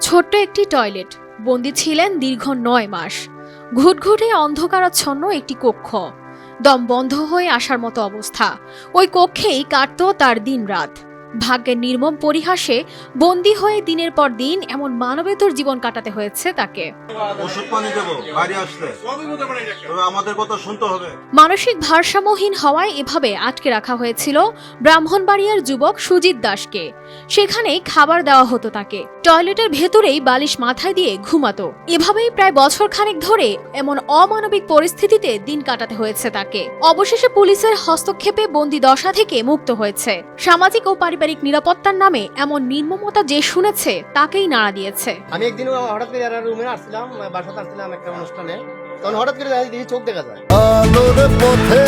ছোট্ট একটি টয়লেট, বন্দী ছিলেন দীর্ঘ ৯ মাস। ঘুটঘুটে অন্ধকারাচ্ছন্ন একটি কক্ষ, দম বন্ধ হয়ে আসার মতো অবস্থা। ওই কক্ষেই কাটতো তার দিনরাত। ভাগ্যের নির্মম পরিহাসে বন্দী হয়ে দিনের পর দিন এমন মানবেতর জীবন কাটাতে হয়েছে তাকে। ওষুধ পানি দেবো গাড়ি আসলে, তবে আমাদের কথা শুনতে হবে। মানসিক ভারসাম্যহীন হওয়ায় এভাবে আটকে রাখা হয়েছিল ব্রাহ্মণবাড়িয়ার যুবক সুজিত দাসকে। সেখানেই খাবার দেওয়া হতো তাকে, টয়লেটের ভেতরেই বালিশ মাথায় দিয়ে ঘুমাতো। এভাবেই প্রায় বছরখানেক ধরে এমন অমানবিক পরিস্থিতিতে দিন কাটাতে হয়েছে তাকে। অবশেষে পুলিশের হস্তক্ষেপে বন্দি দশা থেকে মুক্ত হয়েছে। সামাজিক ও পারিবারিক নিরাপত্তার নামে এমন নির্মমতা যে শুনেছে তাকেই নাড়া দিয়েছে। আমি একদিন হঠাৎ করে রুমে আসছিলাম, বাসাতে আসছিলাম একটা অনুষ্ঠানে, তখন হঠাৎ করে দেখি চোখ দেখা যায়। আলোর পথে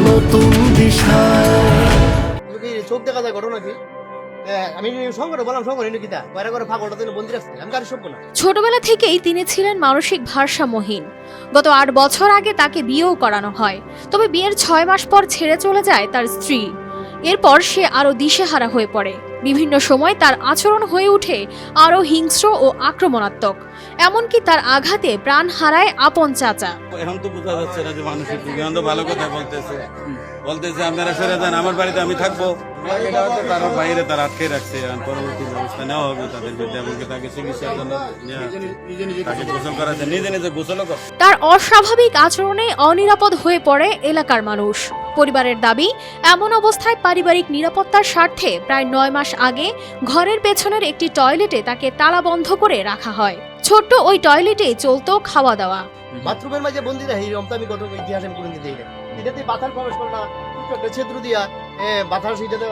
নতুন দিশা, চোখ দেখা যায়, ঘটনা কি? আমি সঙ্গে বললাম সঙ্গে কিতা বাইরে করে ফাঁকটা দিন বন্দি রাখছি, আমি গাড়ি সব না। ছোটবেলা থেকেই তিনি ছিলেন মানসিক ভারসাম্যহীন। গত ৮ বছর আগে তাকে বিয়েও করানো হয়, তবে বিয়ের ৬ মাস পর ছেড়ে চলে যায় তার স্ত্রী। এরপর সে আরো দিশেহারা হয়ে পড়ে। বিভিন্ন সময় তার আচরণ হয়ে ওঠে আরো হিংস্র ও আক্রমণাত্মক। এমনকি তার আঘাতে প্রাণ হারায় আপন চাচা। এখন তো বোঝা যাচ্ছে না যে মানুষের বিজ্ঞান তো ভালো কথা বলতেছে আপনারা সরে যান, আমার বাড়িতে আমি থাকবো। তার বাইরে তার আটকে রাখছে, পরবর্তী ব্যবস্থা নেওয়া হবে তাদের বিরুদ্ধে, এমনকি তাকে চিকিৎসার জন্য তাকে গোসল করাচ্ছে, নিজে নিজে গোসলও করে। তার অস্বাভাবিক আচরণে অনিরাপদ হয়ে পড়ে এলাকার মানুষ। পরিবারের দাবি, এমন অবস্থায় পারিবারিক নিরাপত্তার স্বার্থে প্রায় ৯ মাস আগে ঘরের পেছনের একটি টয়লেটে তাকে তালাবন্ধ করে রাখা হয়। ছোট্ট ওই টয়লেটে চলতো খাওয়া দাওয়া। বাথরুমের মাঝে বন্দি রাখি, রমতা আমি কত ইতিহাসে আমি কোনদিন দেখি না। এটাতে বাতাস প্রবেশ করে না, একটা ছিদ্র দিয়া বাতাস এটাতে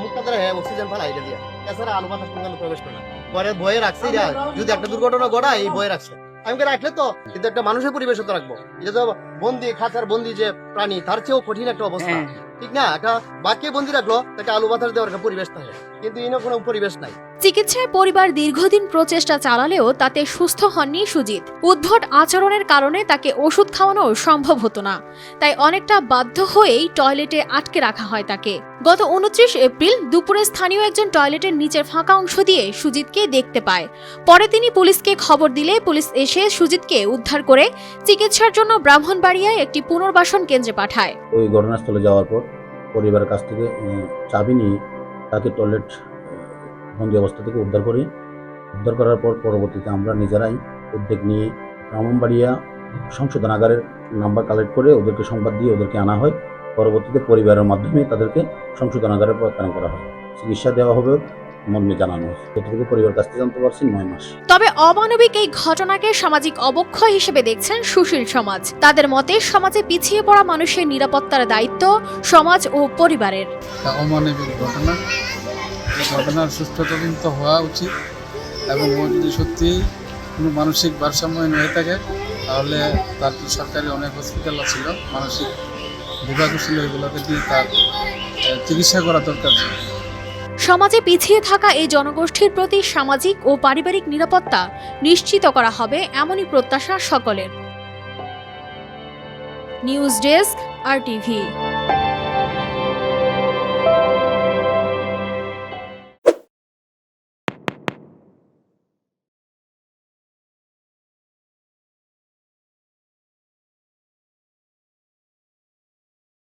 মুখটা দ্বারা অক্সিজেন ফেলা, এটা দিয়া এছাড়া আলো বাতাস কোনো প্রবেশ করে না। পরে ভয়ে রাখছে, যদি একটা দুর্ঘটনা ঘটায় এই ভয়ে রাখছে। আমি রাখলে তো কিন্তু একটা মানুষের পরিবেশ তো রাখবো। এটা তো বন্দি, খাঁচার বন্দি যে প্রাণী, তার চেয়েও কঠিন একটা অবস্থা, ঠিক না? একটা বাক্যে বন্দি রাখলো, তাকে আলো বাতাস দেওয়ার একটা পরিবেশ থাকে, কিন্তু এনে কোনো পরিবেশ নাই। চিকিৎসায় পরিবার দীর্ঘদিন প্রচেষ্টা চালালেও তাতে সুস্থ হননি সুজিত। উদ্ভট আচরণের কারণে তাকে ওষুধ খাওয়ানো সম্ভব হতো না, তাই অনেকটা বাধ্য হয়েই টয়লেটে আটকে রাখা হয় তাকে। গত ২৯ এপ্রিল দুপুরে স্থানীয় একজন টয়লেটের নিচের ফাঁকা অংশ দিয়ে সুজিতকে দেখতে পায়। পরে তিনি পুলিশকে খবর দিলে পুলিশ এসে সুজিতকে উদ্ধার করে চিকিৎসার জন্য ব্রাহ্মণবাড়িয়ায় একটি পুনর্বাসন কেন্দ্রে পাঠায়। ওই ঘটনাস্থলে যাওয়ার পর পরিবারের কাছ থেকে চাবি নিয়ে তাকে টয়লেট বন্দি অবস্থা থেকে উদ্ধার করার পর পরবর্তীতে আমরা নিজেরাই উদ্যোগ নিয়ে ব্রাহ্মণবাড়িয়া সংশোধনাগারের নাম্বার কালেক্ট করে ওদেরকে সংবাদ দিয়ে ওদেরকে আনা হয়। পরবর্তীতে পরিবারের মাধ্যমে তাদেরকে সংশোধনাগারে প্রত্যাহার করা হয়, চিকিৎসা দেওয়া হবে মর্মে জানানো হয়। যতটুকু পরিবার কাছ থেকে জানতে পারছি ৯ মাস। তবে অমানবিক এই ঘটনাকে সামাজিক অবক্ষয় হিসেবে দেখছেন সুশীল সমাজ। তাদের মতে সমাজে পিছিয়ে পড়া মানুষের নিরাপত্তার দায়িত্ব সমাজ ও পরিবারের। অমানবিক ঘটনা, এই ঘটনার সুষ্ঠু তদন্ত হওয়া উচিত, এবং ও যদি সত্যি কোনো মানসিক ভারসাম্যহীন হয়ে থাকে তাহলে তার সরকারি অনেক হসপিটাল ছিল, মানসিক বিভাগও ছিল, এগুলোতে দিয়ে তার চিকিৎসা করা দরকার ছিল। সমাজে পিছিয়ে থাকা এই জনগোষ্ঠীর প্রতি সামাজিক ও পারিবারিক নিরাপত্তা নিশ্চিত করা হবে, এমনই প্রত্যাশা সকলের। News desk, RTV।